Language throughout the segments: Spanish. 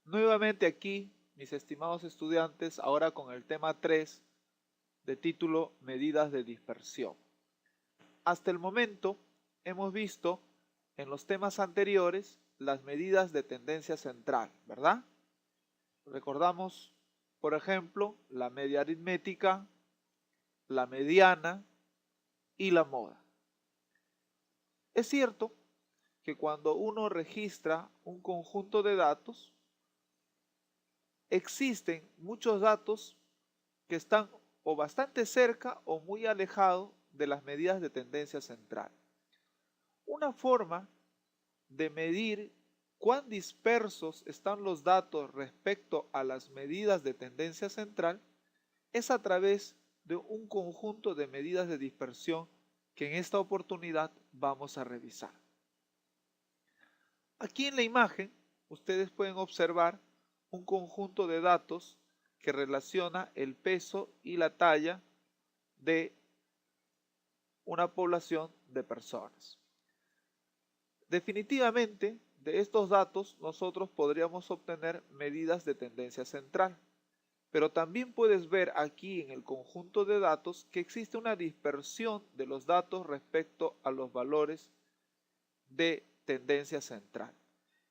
Nuevamente aquí, mis estimados estudiantes, ahora con el tema 3 de título Medidas de dispersión. Hasta el momento hemos visto en los temas anteriores las medidas de tendencia central, ¿verdad? Recordamos, por ejemplo, la media aritmética, la mediana y la moda. Es cierto que cuando uno registra un conjunto de datos, existen muchos datos que están o bastante cerca o muy alejados de las medidas de tendencia central. Una forma de medir cuán dispersos están los datos respecto a las medidas de tendencia central es a través de un conjunto de medidas de dispersión que en esta oportunidad vamos a revisar. Aquí en la imagen ustedes pueden observar un conjunto de datos que relaciona el peso y la talla de una población de personas. Definitivamente, de estos datos nosotros podríamos obtener medidas de tendencia central, pero también puedes ver aquí en el conjunto de datos que existe una dispersión de los datos respecto a los valores de tendencia central.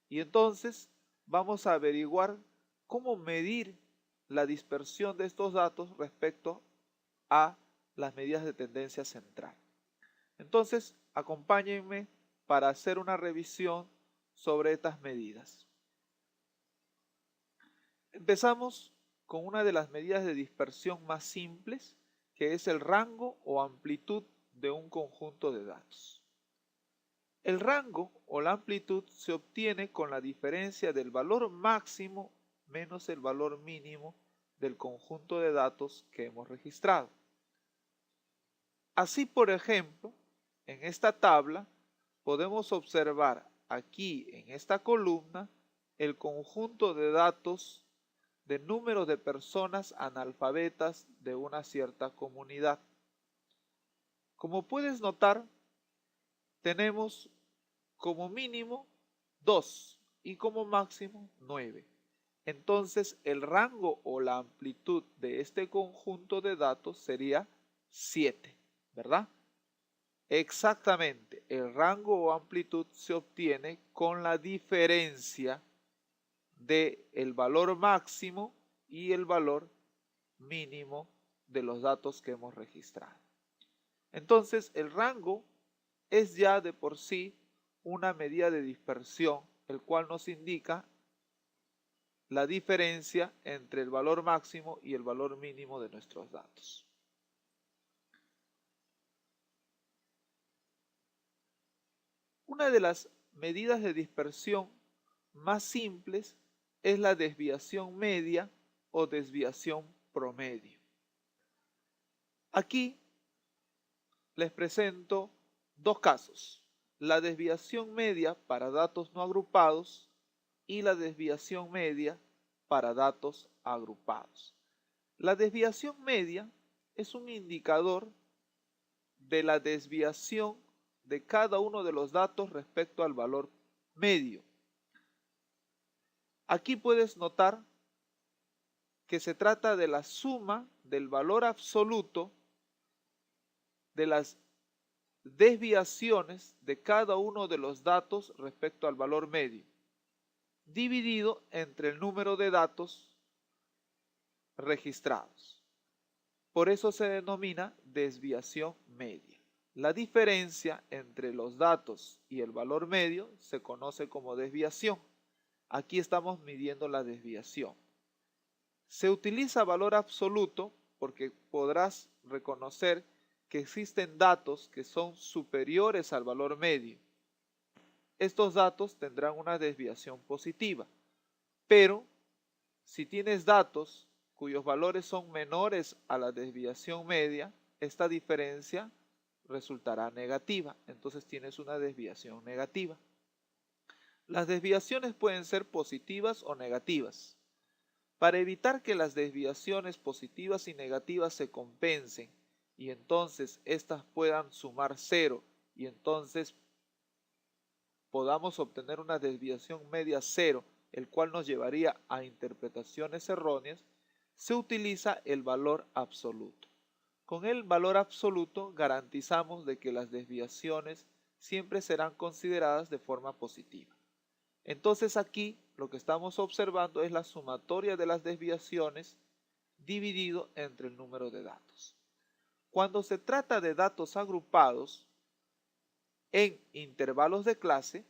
Y entonces vamos a averiguar cómo medir la dispersión de estos datos respecto a las medidas de tendencia central. Entonces, acompáñenme para hacer una revisión sobre estas medidas. Empezamos con una de las medidas de dispersión más simples, que es el rango o amplitud de un conjunto de datos. El rango o la amplitud se obtiene con la diferencia del valor máximo menos el valor mínimo del conjunto de datos que hemos registrado. Así, por ejemplo, en esta tabla podemos observar aquí en esta columna el conjunto de datos de número de personas analfabetas de una cierta comunidad. Como puedes notar, tenemos como mínimo 2 y como máximo 9. Entonces el rango o la amplitud de este conjunto de datos sería 7, ¿verdad? Exactamente, el rango o amplitud se obtiene con la diferencia del valor máximo y el valor mínimo de los datos que hemos registrado. Entonces el rango es ya de por sí una medida de dispersión, el cual nos indica la diferencia entre el valor máximo y el valor mínimo de nuestros datos. Una de las medidas de dispersión más simples es la desviación media o desviación promedio. Aquí les presento dos casos: la desviación media para datos no agrupados y la desviación media para datos agrupados. La desviación media es un indicador de la desviación de cada uno de los datos respecto al valor medio. Aquí puedes notar que se trata de la suma del valor absoluto de las desviaciones de cada uno de los datos respecto al valor medio, dividido entre el número de datos registrados. Por eso se denomina desviación media. La diferencia entre los datos y el valor medio se conoce como desviación. Aquí estamos midiendo la desviación. Se utiliza valor absoluto porque podrás reconocer que existen datos que son superiores al valor medio. Estos datos tendrán una desviación positiva, pero si tienes datos cuyos valores son menores a la desviación media, esta diferencia resultará negativa, entonces tienes una desviación negativa. Las desviaciones pueden ser positivas o negativas. Para evitar que las desviaciones positivas y negativas se compensen y entonces estas puedan sumar 0 y entonces podamos obtener una desviación media 0 el cual nos llevaría a interpretaciones erróneas, se utiliza el valor absoluto. Con el valor absoluto garantizamos de que las desviaciones siempre serán consideradas de forma positiva. Entonces aquí lo que estamos observando es la sumatoria de las desviaciones dividido entre el número de datos. Cuando se trata de datos agrupados en intervalos de clase,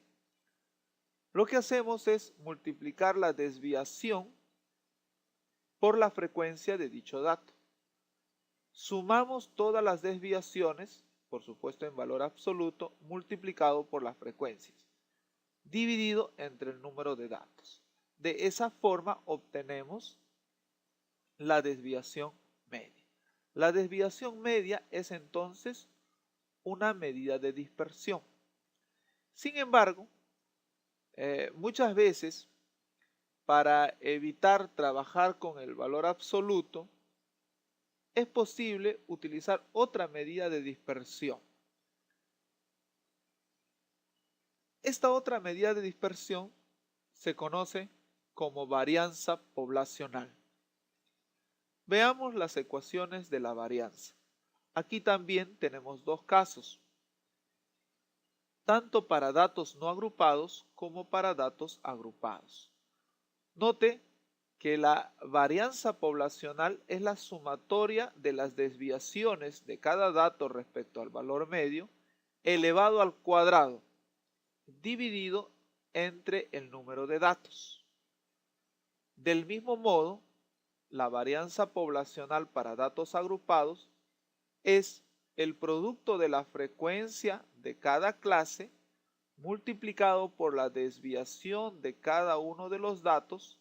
lo que hacemos es multiplicar la desviación por la frecuencia de dicho dato. Sumamos todas las desviaciones, por supuesto en valor absoluto, multiplicado por las frecuencias, dividido entre el número de datos. De esa forma obtenemos la desviación media. La desviación media es entonces una medida de dispersión. Sin embargo, muchas veces para evitar trabajar con el valor absoluto, es posible utilizar otra medida de dispersión. Esta otra medida de dispersión se conoce como varianza poblacional. Veamos las ecuaciones de la varianza. Aquí también tenemos dos casos, tanto para datos no agrupados como para datos agrupados. Note que la varianza poblacional es la sumatoria de las desviaciones de cada dato respecto al valor medio elevado al cuadrado, dividido entre el número de datos. Del mismo modo, la varianza poblacional para datos agrupados es el producto de la frecuencia de cada clase multiplicado por la desviación de cada uno de los datos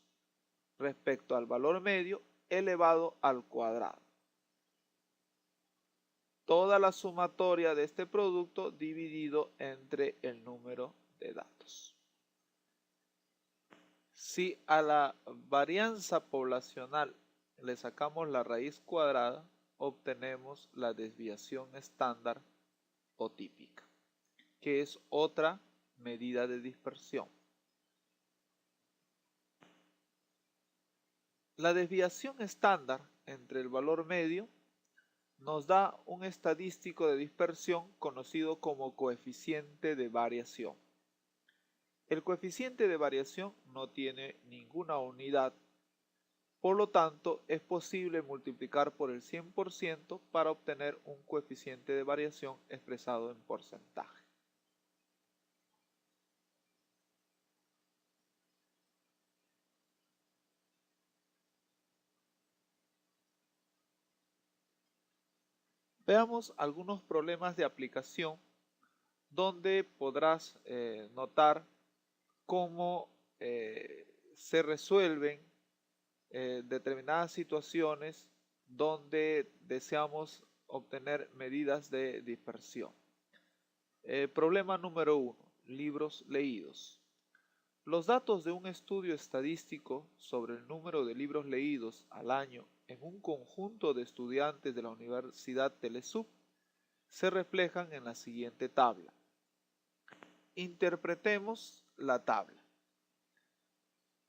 respecto al valor medio elevado al cuadrado. Toda la sumatoria de este producto dividido entre el número de datos. Si a la varianza poblacional le sacamos la raíz cuadrada, obtenemos la desviación estándar o típica, que es otra medida de dispersión. La desviación estándar entre el valor medio nos da un estadístico de dispersión conocido como coeficiente de variación. El coeficiente de variación no tiene ninguna unidad, por lo tanto es posible multiplicar por el 100% para obtener un coeficiente de variación expresado en porcentaje. Veamos algunos problemas de aplicación donde podrás notar cómo se resuelven determinadas situaciones donde deseamos obtener medidas de dispersión. Problema número 1. Libros leídos. Los datos de un estudio estadístico sobre el número de libros leídos al año en un conjunto de estudiantes de la Universidad Telesub se reflejan en la siguiente tabla. Interpretemos la tabla.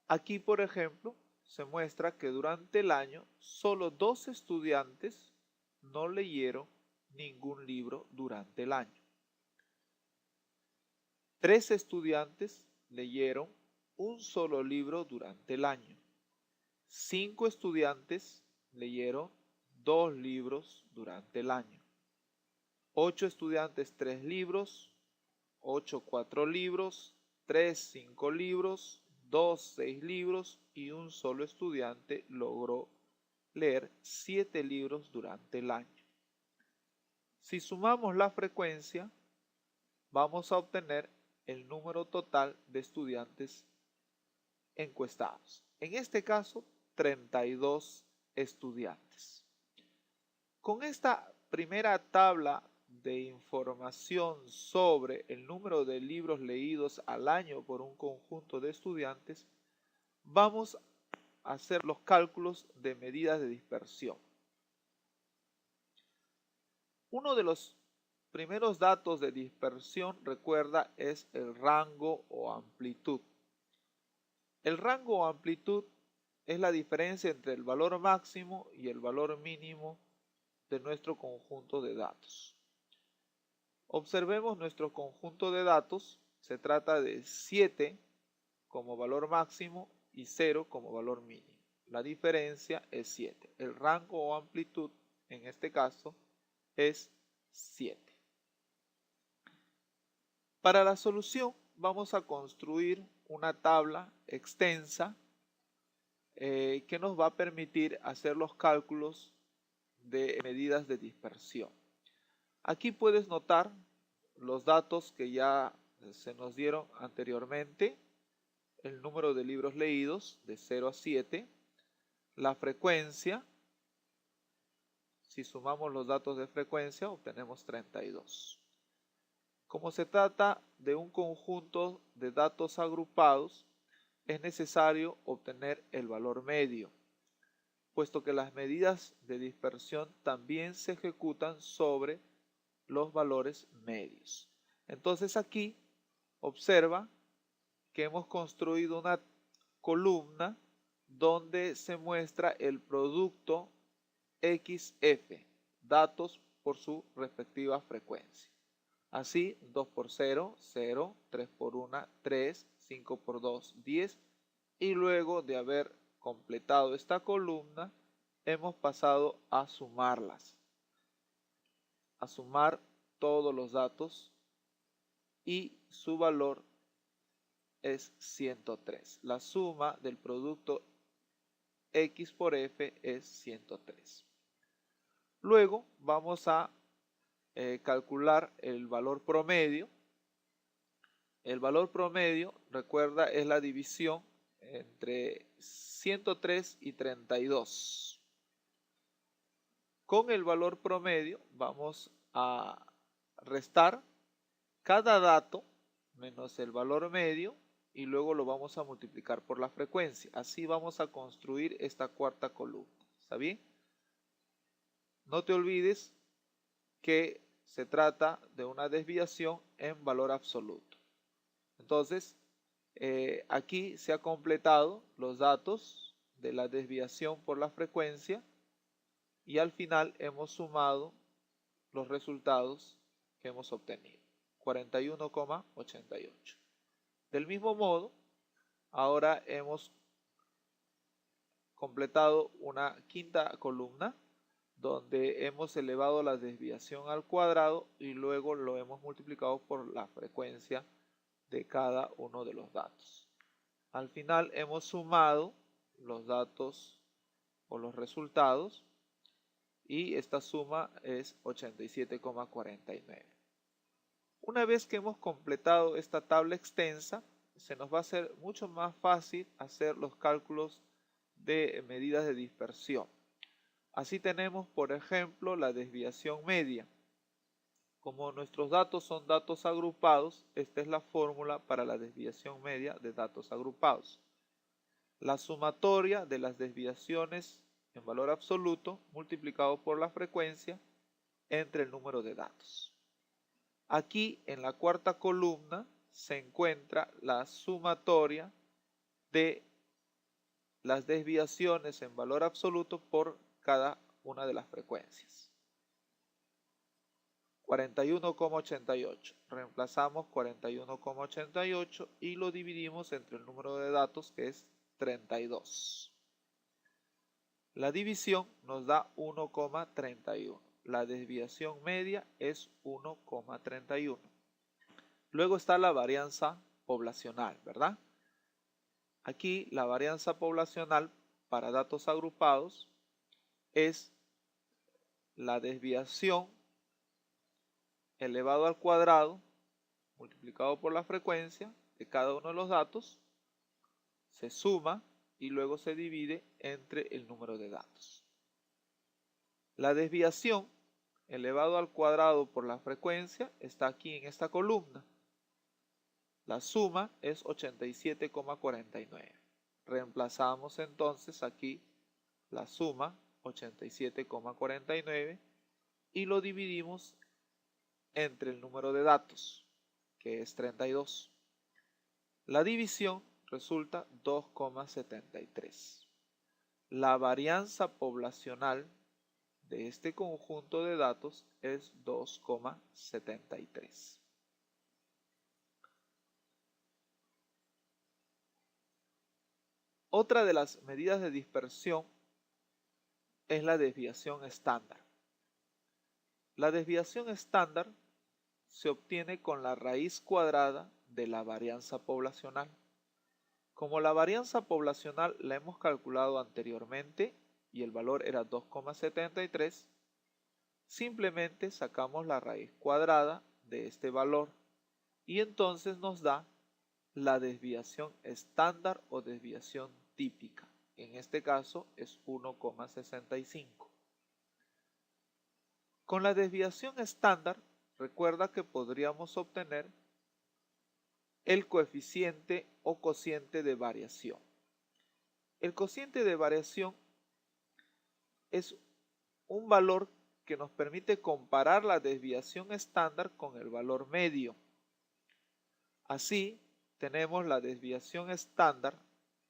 Aquí, por ejemplo, se muestra que durante el año solo 2 estudiantes no leyeron ningún libro durante el año. 3 estudiantes leyeron un solo libro durante el año. 5 estudiantes leyeron 2 libros durante el año. 8 estudiantes 3 libros, 8 4 libros, 3 5 libros, 2 6 libros y un solo estudiante logró leer 7 libros durante el año. Si sumamos la frecuencia, vamos a obtener el número total de estudiantes encuestados. En este caso, 32 estudiantes. Con esta primera tabla de información sobre el número de libros leídos al año por un conjunto de estudiantes, vamos a hacer los cálculos de medidas de dispersión. Uno de los primeros datos de dispersión, recuerda, es el rango o amplitud. El rango o amplitud es la diferencia entre el valor máximo y el valor mínimo de nuestro conjunto de datos. Observemos nuestro conjunto de datos. Se trata de 7 como valor máximo y 0 como valor mínimo. La diferencia es 7. El rango o amplitud en este caso es 7. Para la solución vamos a construir una tabla extensa que nos va a permitir hacer los cálculos de medidas de dispersión. Aquí puedes notar los datos que ya se nos dieron anteriormente, el número de libros leídos de 0 a 7, la frecuencia. Si sumamos los datos de frecuencia obtenemos 32. Como se trata de un conjunto de datos agrupados, es necesario obtener el valor medio, puesto que las medidas de dispersión también se ejecutan sobre los valores medios. Entonces aquí observa que hemos construido una columna donde se muestra el producto XF, datos por su respectiva frecuencia. Así, 2 por 0, 0, 3 por 1, 3, 5 por 2, 10. Y luego de haber completado esta columna, hemos pasado a sumarlas. A sumar todos los datos y su valor es 103. La suma del producto X por F es 103. Luego vamos a calcular el valor promedio. El valor promedio, recuerda, es la división entre 103 y 32. Con el valor promedio vamos a restar cada dato menos el valor medio y luego lo vamos a multiplicar por la frecuencia. Así vamos a construir esta cuarta columna. ¿Está bien? No te olvides que se trata de una desviación en valor absoluto. Entonces, aquí se ha completado los datos de la desviación por la frecuencia y al final hemos sumado los resultados que hemos obtenido, 41,88. Del mismo modo, ahora hemos completado una quinta columna donde hemos elevado la desviación al cuadrado y luego lo hemos multiplicado por la frecuencia de cada uno de los datos. Al final hemos sumado los datos o los resultados y esta suma es 87,49. Una vez que hemos completado esta tabla extensa, se nos va a hacer mucho más fácil hacer los cálculos de medidas de dispersión. Así tenemos, por ejemplo, la desviación media. Como nuestros datos son datos agrupados, esta es la fórmula para la desviación media de datos agrupados. La sumatoria de las desviaciones en valor absoluto multiplicado por la frecuencia entre el número de datos. Aquí en la cuarta columna se encuentra la sumatoria de las desviaciones en valor absoluto por cada una de las frecuencias. 41,88. Reemplazamos 41,88 y lo dividimos entre el número de datos que es 32. La división nos da 1,31. La desviación media es 1,31. Luego está la varianza poblacional, ¿verdad? Aquí la varianza poblacional para datos agrupados es la desviación elevado al cuadrado multiplicado por la frecuencia de cada uno de los datos, se suma y luego se divide entre el número de datos. La desviación elevado al cuadrado por la frecuencia está aquí en esta columna. La suma es 87,49. Reemplazamos entonces aquí la suma 87,49 y lo dividimos entre el número de datos, que es 32. La división resulta 2,73. La varianza poblacional de este conjunto de datos es 2,73. Otra de las medidas de dispersión es la desviación estándar. La desviación estándar se obtiene con la raíz cuadrada de la varianza poblacional. Como la varianza poblacional la hemos calculado anteriormente y el valor era 2,73, simplemente sacamos la raíz cuadrada de este valor y entonces nos da la desviación estándar o desviación típica. En este caso es 1,65. Con la desviación estándar, recuerda que podríamos obtener el coeficiente o cociente de variación. El cociente de variación es un valor que nos permite comparar la desviación estándar con el valor medio. Así, tenemos la desviación estándar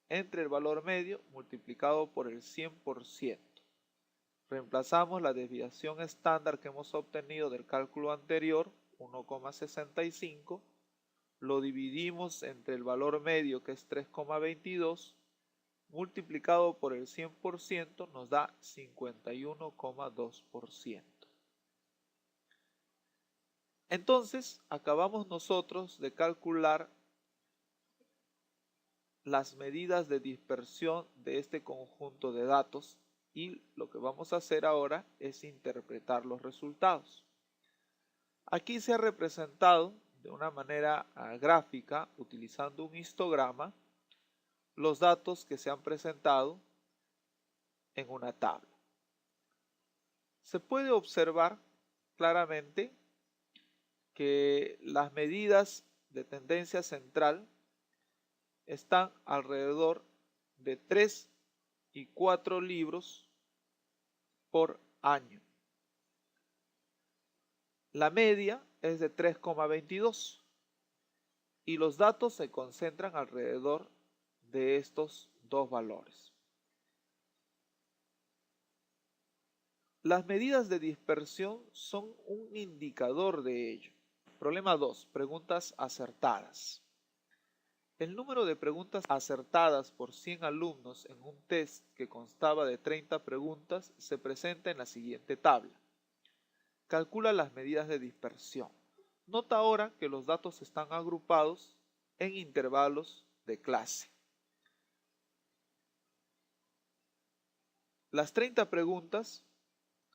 entre el valor medio multiplicado por el 100%. Reemplazamos la desviación estándar que hemos obtenido del cálculo anterior, 1,65, lo dividimos entre el valor medio que es 3,22, multiplicado por el 100% nos da 51,2%. Entonces, acabamos nosotros de calcular las medidas de dispersión de este conjunto de datos y lo que vamos a hacer ahora es interpretar los resultados. Aquí se ha representado de una manera gráfica, utilizando un histograma, los datos que se han presentado en una tabla. Se puede observar claramente que las medidas de tendencia central están alrededor de 3 y 4 libros por año. La media es de 3,22 y los datos se concentran alrededor de estos dos valores. Las medidas de dispersión son un indicador de ello. Problema 2. Preguntas acertadas. El número de preguntas acertadas por 100 alumnos en un test que constaba de 30 preguntas se presenta en la siguiente tabla. Calcula las medidas de dispersión. Nota ahora que los datos están agrupados en intervalos de clase. Las 30 preguntas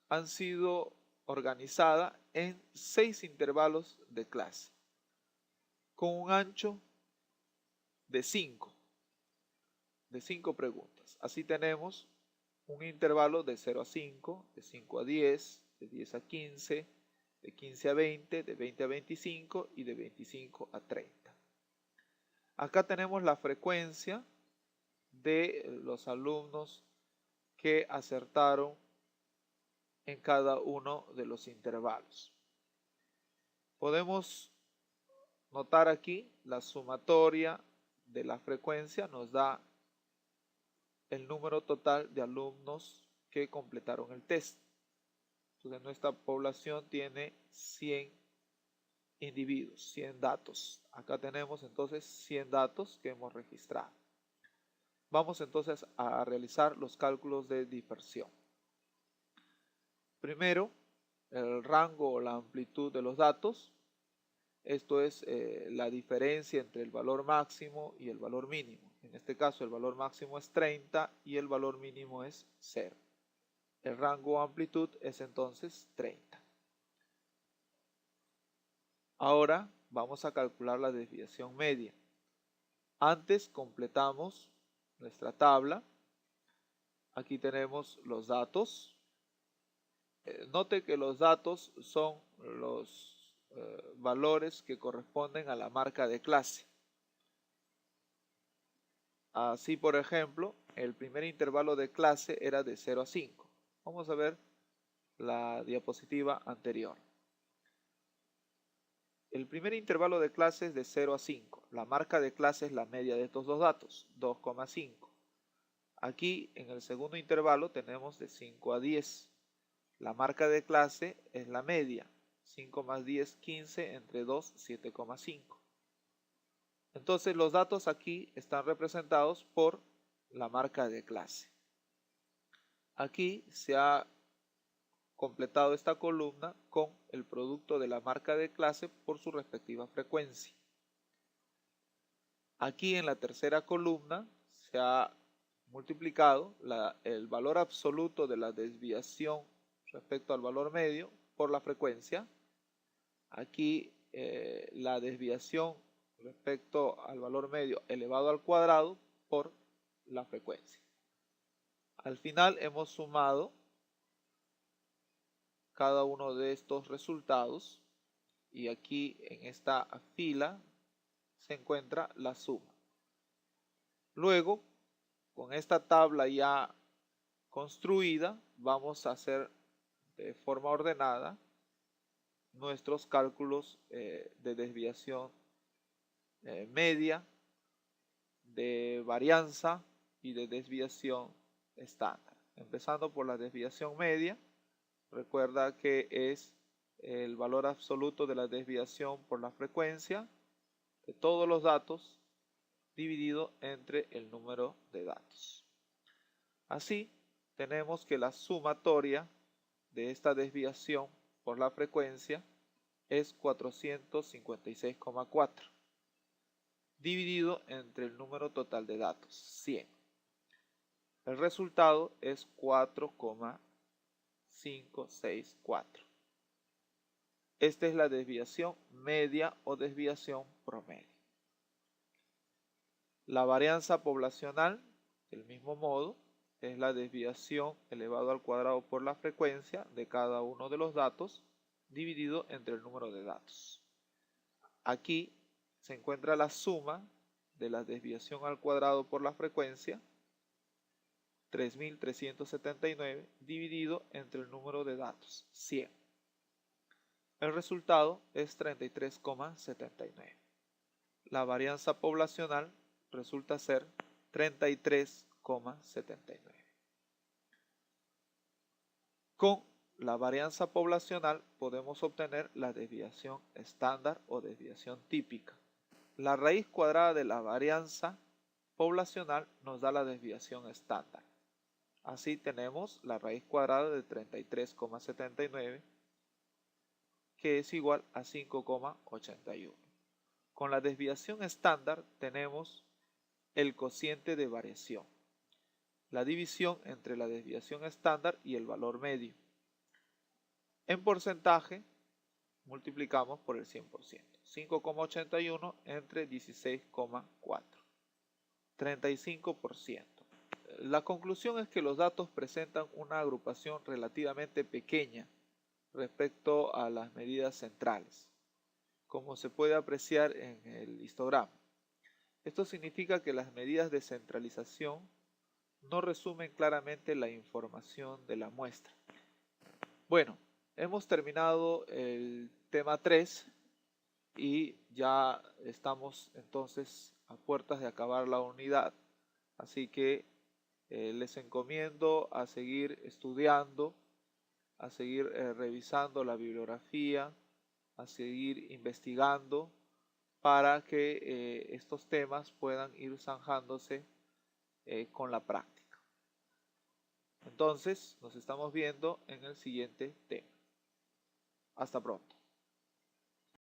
han sido organizadas en 6 intervalos de clase, con un ancho de 5 preguntas. Así tenemos un intervalo de 0 a 5, de 5 a 10, de 10 a 15, de 15 a 20, de 20 a 25 y de 25 a 30. Acá tenemos la frecuencia de los alumnos que acertaron en cada uno de los intervalos. Podemos notar aquí la sumatoria de la frecuencia nos da el número total de alumnos que completaron el test. Entonces nuestra población tiene 100 individuos, 100 datos. Acá tenemos entonces 100 datos que hemos registrado. Vamos entonces a realizar los cálculos de dispersión. Primero, el rango o la amplitud de los datos. Esto es la diferencia entre el valor máximo y el valor mínimo. En este caso el valor máximo es 30 y el valor mínimo es 0. El rango o amplitud es entonces 30. Ahora vamos a calcular la desviación media. Antes completamos nuestra tabla. Aquí tenemos los datos. Note que los datos son los valores que corresponden a la marca de clase. Así, por ejemplo, el primer intervalo de clase era de 0 a 5. Vamos a ver la diapositiva anterior. El primer intervalo de clase es de 0 a 5. La marca de clase es la media de estos dos datos, 2,5. Aquí en el segundo intervalo tenemos de 5 a 10. La marca de clase es la media, 5 más 10, 15, entre 2, 7,5. Entonces los datos aquí están representados por la marca de clase. Aquí se ha completado esta columna con el producto de la marca de clase por su respectiva frecuencia. Aquí en la tercera columna se ha multiplicado el valor absoluto de la desviación respecto al valor medio por la frecuencia. Aquí la desviación respecto al valor medio elevado al cuadrado por la frecuencia. Al final hemos sumado cada uno de estos resultados y aquí en esta fila se encuentra la suma. Luego, con esta tabla ya construida, vamos a hacer de forma ordenada nuestros cálculos de desviación media, de varianza y de desviación estándar. Empezando por la desviación media, recuerda que es el valor absoluto de la desviación por la frecuencia de todos los datos dividido entre el número de datos. Así, tenemos que la sumatoria de esta desviación por la frecuencia es 456,4 dividido entre el número total de datos, 100. El resultado es 4,564. Esta es la desviación media o desviación promedio. La varianza poblacional, del mismo modo, es la desviación elevado al cuadrado por la frecuencia de cada uno de los datos dividido entre el número de datos. Aquí se encuentra la suma de la desviación al cuadrado por la frecuencia, 3.379, dividido entre el número de datos, 100. El resultado es 33,79. La varianza poblacional resulta ser 33,79. Con la varianza poblacional podemos obtener la desviación estándar o desviación típica. La raíz cuadrada de la varianza poblacional nos da la desviación estándar. Así tenemos la raíz cuadrada de 33,79, que es igual a 5,81. Con la desviación estándar tenemos el cociente de variación, la división entre la desviación estándar y el valor medio. En porcentaje, multiplicamos por el 100%. 5,81 entre 16,4. 35%. La conclusión es que los datos presentan una agrupación relativamente pequeña respecto a las medidas centrales, como se puede apreciar en el histograma. Esto significa que las medidas de centralización no resumen claramente la información de la muestra. Bueno, hemos terminado el tema 3 y ya estamos entonces a puertas de acabar la unidad, así que les encomiendo a seguir estudiando, a seguir revisando la bibliografía, a seguir investigando para que estos temas puedan ir zanjándose con la práctica. Entonces, nos estamos viendo en el siguiente tema. Hasta pronto.